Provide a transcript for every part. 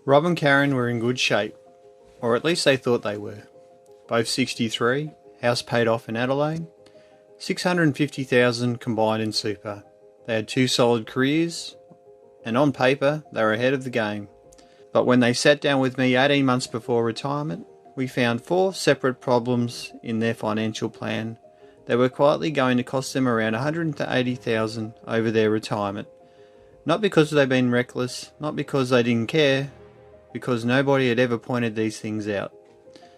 Rob and Karen were in good shape, or at least they thought they were. Both 63, house paid off in Adelaide, 650,000 combined in super. They had two solid careers, and on paper they were ahead of the game. But when they sat down with me 18 months before retirement, we found 4 separate problems in their financial plan that were quietly going to cost them around 180,000 over their retirement. Not because they'd been reckless, not because they didn't care, because nobody had ever pointed these things out.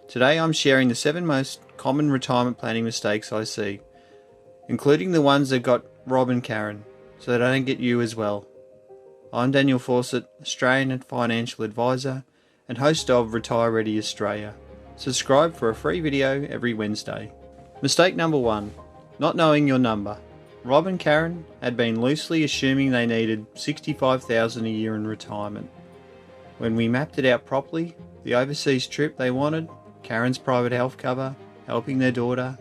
Today I'm sharing the 7 most common retirement planning mistakes I see, including the ones that got Rob and Karen, so that I don't get you as well. I'm Daniel Fawcett, Australian financial advisor and host of Retire Ready Australia. Subscribe for a free video every Wednesday. Mistake number 1, not knowing your number. Rob and Karen had been loosely assuming they needed $65,000 a year in retirement. When we mapped it out properly, the overseas trip they wanted, Karen's private health cover, helping their daughter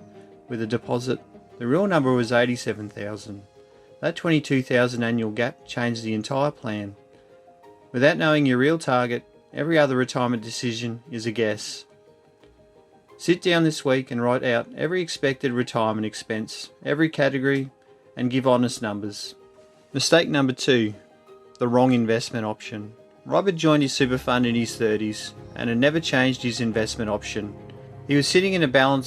with a deposit, the real number was $87,000. That $22,000 annual gap changed the entire plan. Without knowing your real target, every other retirement decision is a guess. Sit down this week and write out every expected retirement expense, every category, and give honest numbers. Mistake number 2, the wrong investment option. Rob had joined his super fund in his 30s and had never changed his investment option. He was sitting in a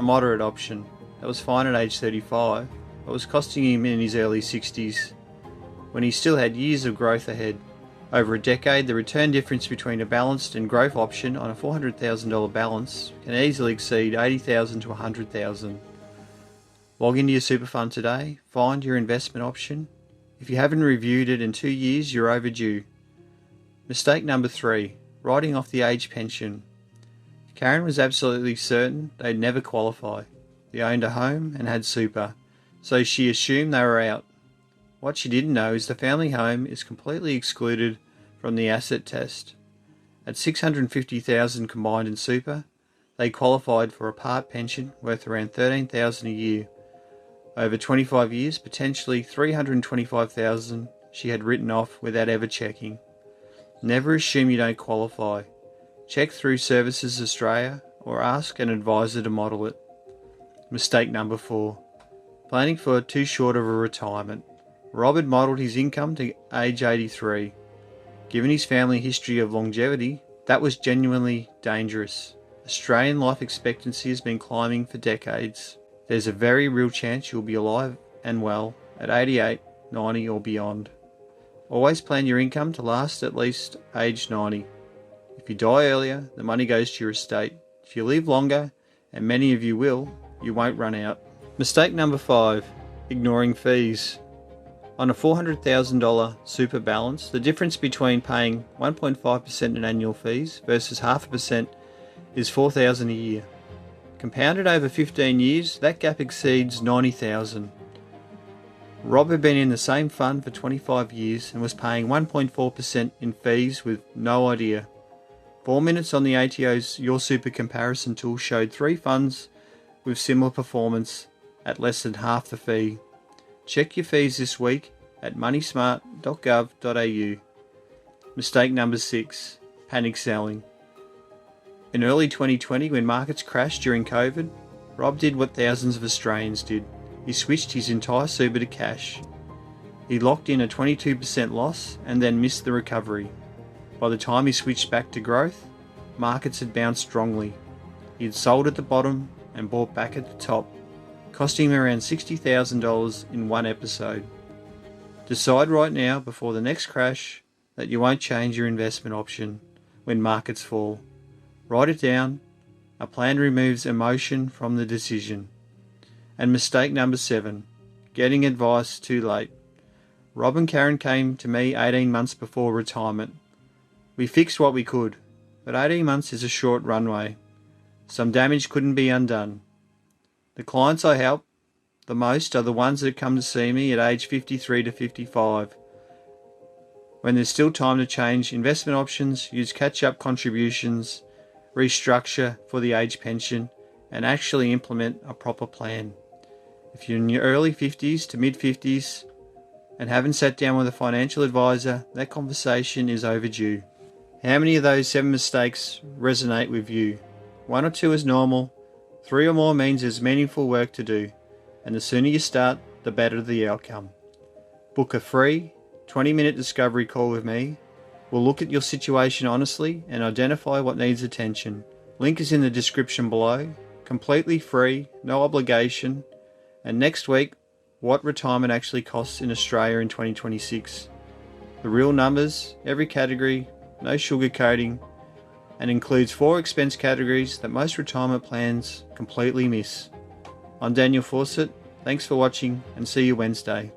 moderate option that was fine at age 35, but was costing him in his early 60s, when he still had years of growth ahead. Over a decade, the return difference between a balanced and growth option on a $400,000 balance can easily exceed $80,000 to $100,000. Log into your super fund today, find your investment option. If you haven't reviewed it in 2 years, you're overdue. Mistake number 3, writing off the age pension. Karen was absolutely certain they'd never qualify. They owned a home and had super, so she assumed they were out. What she didn't know is the family home is completely excluded from the asset test. At $650,000 combined in super, they qualified for a part pension worth around $13,000 a year. Over 25 years, potentially $325,000 she had written off without ever checking. Never assume you don't qualify. Check through Services Australia or ask an advisor to model it. Mistake number 4, planning for too short of a retirement. Rob had modelled his income to age 83. Given his family history of longevity, that was genuinely dangerous. Australian life expectancy has been climbing for decades. There's a very real chance you'll be alive and well at 88, 90 or beyond. Always plan your income to last at least age 90. If you die earlier, the money goes to your estate. If you live longer, and many of you will, you won't run out. Mistake number 5, ignoring fees. On a $400,000 super balance, the difference between paying 1.5% in annual fees versus 0.5% is $4,000 a year. Compounded over 15 years, that gap exceeds $90,000. Rob had been in the same fund for 25 years and was paying 1.4% in fees with no idea. 4 minutes on the ATO's Your Super comparison tool showed 3 funds with similar performance at less than half the fee. Check your fees this week at moneysmart.gov.au. Mistake number 6, panic selling. In early 2020, when markets crashed during COVID, Rob did what thousands of Australians did. He switched his entire super to cash. He locked in a 22% loss and then missed the recovery. By the time he switched back to growth, markets had bounced strongly. He had sold at the bottom and bought back at the top, costing him around $60,000 in one episode. Decide right now before the next crash that you won't change your investment option when markets fall. Write it down. A plan removes emotion from the decision. And mistake number 7, getting advice too late. Rob and Karen came to me 18 months before retirement. We fixed what we could, but 18 months is a short runway. Some damage couldn't be undone. The clients I help the most are the ones that come to see me at age 53 to 55. When there's still time to change investment options, use catch-up contributions, restructure for the age pension, and actually implement a proper plan. If you're in your early 50s to mid 50s and haven't sat down with a financial advisor, that conversation is overdue. How many of those 7 mistakes resonate with you? 1 or 2 is normal, 3 or more means there's meaningful work to do, and the sooner you start, the better the outcome. Book a free 20-minute discovery call with me. We'll look at your situation honestly and identify what needs attention. Link is in the description below. Completely free, no obligation. And next week, what retirement actually costs in Australia in 2026. The real numbers, every category, no sugarcoating, and includes 4 expense categories that most retirement plans completely miss. I'm Daniel Fawcett. Thanks for watching and see you Wednesday.